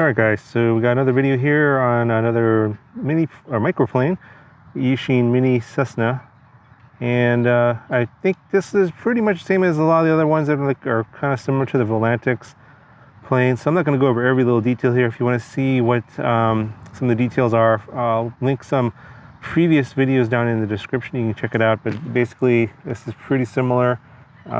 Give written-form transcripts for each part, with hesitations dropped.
Alright guys, so we got another video here on another mini or microplane, Eachine mini Cessna, and I think this is pretty much the same as a lot of the other ones that are kind of similar to the Volantics plane. So I'm not going to go over every little detail here. If you want to see what some of the details are, I'll link some previous videos down in the description. You can check it out, but basically this is pretty similar. You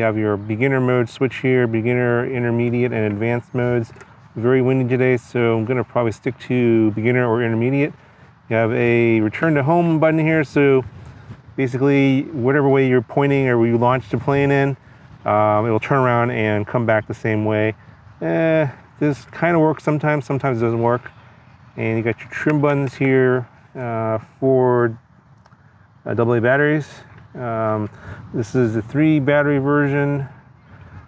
have your beginner mode switch here, beginner, intermediate, and advanced modes. Very windy today, so I'm going to probably stick to beginner or intermediate. You have a return to home button here, so basically whatever way you're pointing or where you launched the plane in, it will turn around and come back the same way. This kind of works sometimes it doesn't work. And you got your trim buttons here for AA batteries. This is the 3 battery version.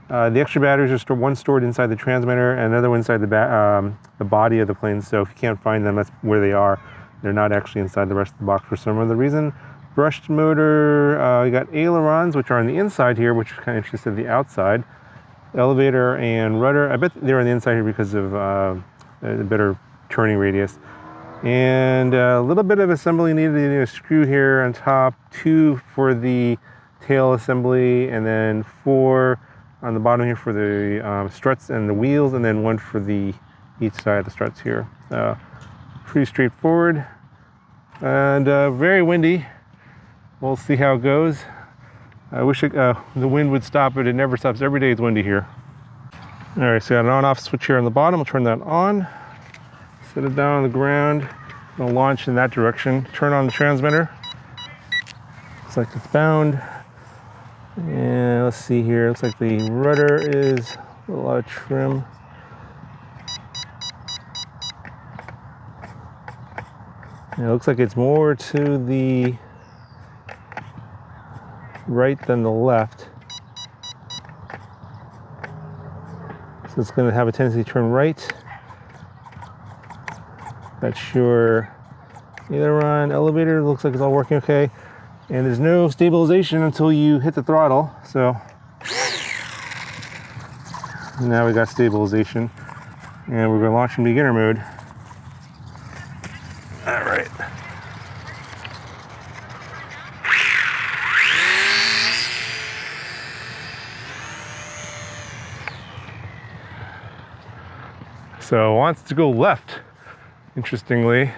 The extra batteries are one stored inside the transmitter and another one inside the body of the plane. So if you can't find them, that's where they are. They're not actually inside the rest of the box for some other reason. Brushed motor, you got ailerons, which are on the inside here, which is kind of interesting to the outside. Elevator and rudder. I bet they're on the inside here because of a better turning radius. And a little bit of assembly needed. You need a screw here on top, 2 for the tail assembly, and then 4 on the bottom here for the struts and the wheels, and then 1 for each side of the struts here. Pretty straightforward and very windy. We'll see how it goes. I wish the wind would stop, but it never stops. Every day it's windy here. All right, so I got an on-off switch here on the bottom. I'll turn that on. Set it down on the ground. I'll launch in that direction. Turn on the transmitter. Looks like it's bound. And let's see here. Looks like the rudder is a lot of trim. And it looks like it's more to the right than the left. So it's going to have a tendency to turn right. That's your aileron. Elevator looks like it's all working okay. And there's no stabilization until you hit the throttle. So now we got stabilization. And we're going to launch in beginner mode. All right. So it wants to go left, interestingly.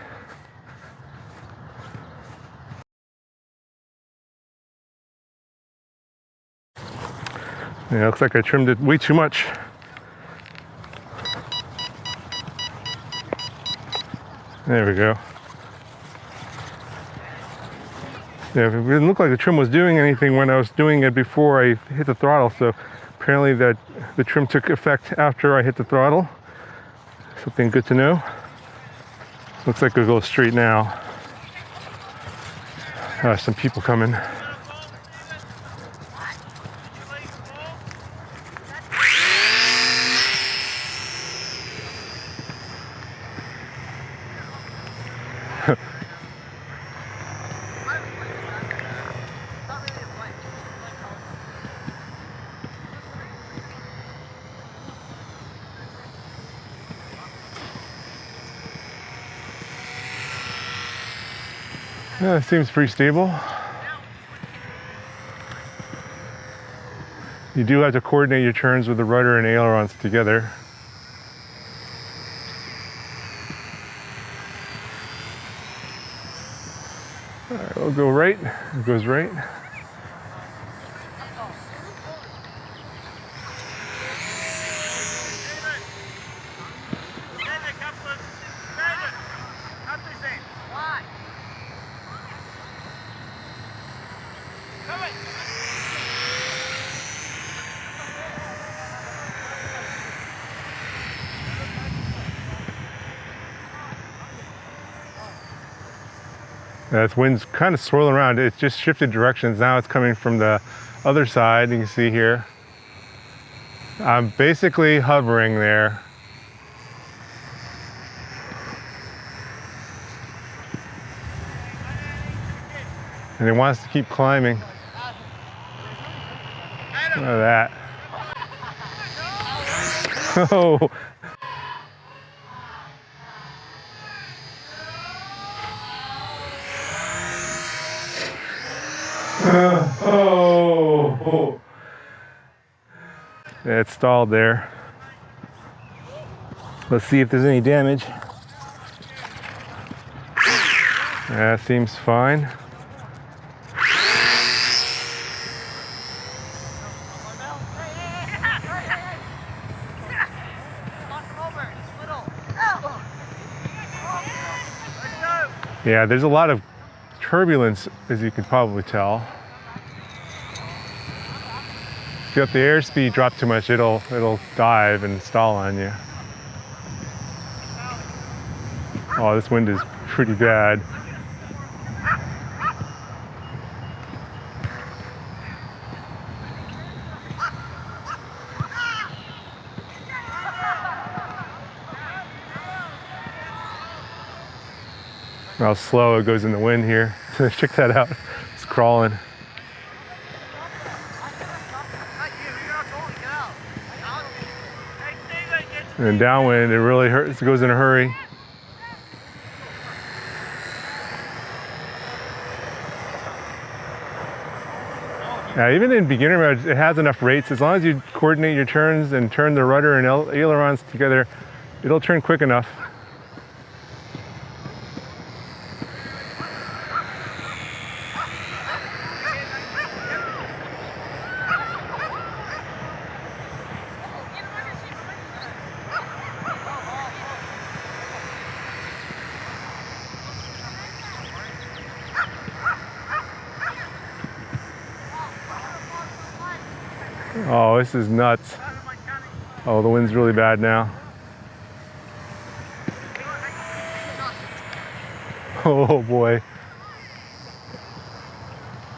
Yeah, it looks like I trimmed it way too much. There we go. Yeah, it didn't look like the trim was doing anything when I was doing it before I hit the throttle, so apparently that the trim took effect after I hit the throttle. Something good to know. Looks like it'll go straight now. Some people coming. Yeah, it seems pretty stable. You do have to coordinate your turns with the rudder and ailerons together. All right, we'll go right. It goes right. This wind's kind of swirling around. It's just shifted directions. Now it's coming from the other side. You can see here. I'm basically hovering there. And it wants to keep climbing. Look at that. Oh, Oh! Yeah, it stalled there. Let's see if there's any damage. That seems fine. Yeah, there's a lot of turbulence, as you can probably tell. If you let the airspeed drop too much, it'll dive and stall on you. Oh, this wind is pretty bad. How slow it goes in the wind here. Check that out. It's crawling. And then downwind, it really hurts. It goes in a hurry. Now, even in beginner mode, it has enough rates. As long as you coordinate your turns and turn the rudder and ailerons together, it'll turn quick enough. Oh, this is nuts. Oh, the wind's really bad now. Oh boy.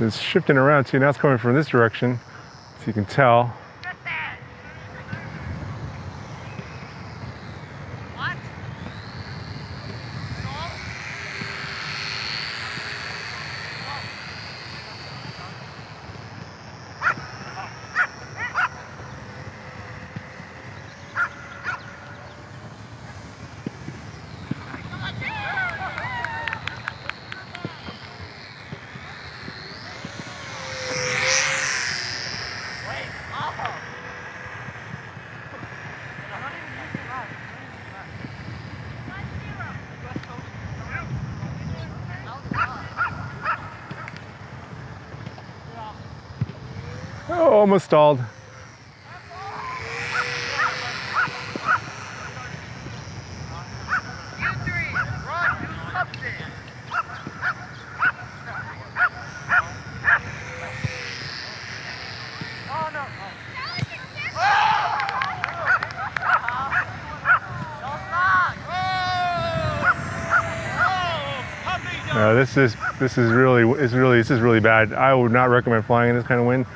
It's shifting around too. Now it's coming from this direction, so you can tell. Oh, almost stalled. This is really bad. I would not recommend flying in this kind of wind.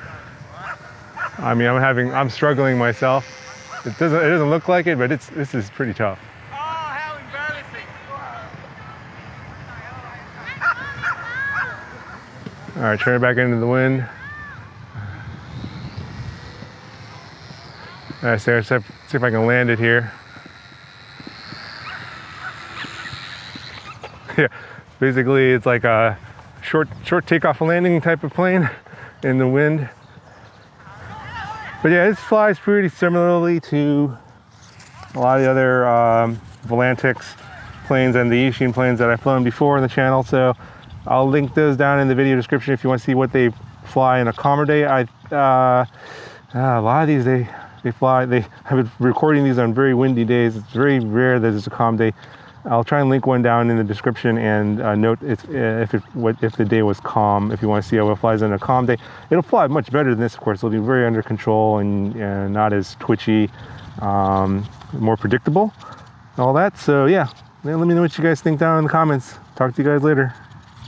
I mean, I'm struggling myself. It doesn't look like it, but this is pretty tough. Oh, how embarrassing! All right, turn it back into the wind. All right, so let's see if I can land it here. Yeah, basically it's like a short takeoff and landing type of plane in the wind. But yeah, this flies pretty similarly to a lot of the other Volantix planes and the Eachine planes that I've flown before on the channel. So I'll link those down in the video description if you want to see what they fly in a calmer day. A lot of these they fly. I've been recording these on very windy days. It's very rare that it's a calm day. I'll try and link one down in the description and note if the day was calm. If you want to see how it flies on a calm day, it'll fly much better than this. Of course, it'll be very under control and not as twitchy, more predictable, and all that. So yeah, let me know what you guys think down in the comments. Talk to you guys later.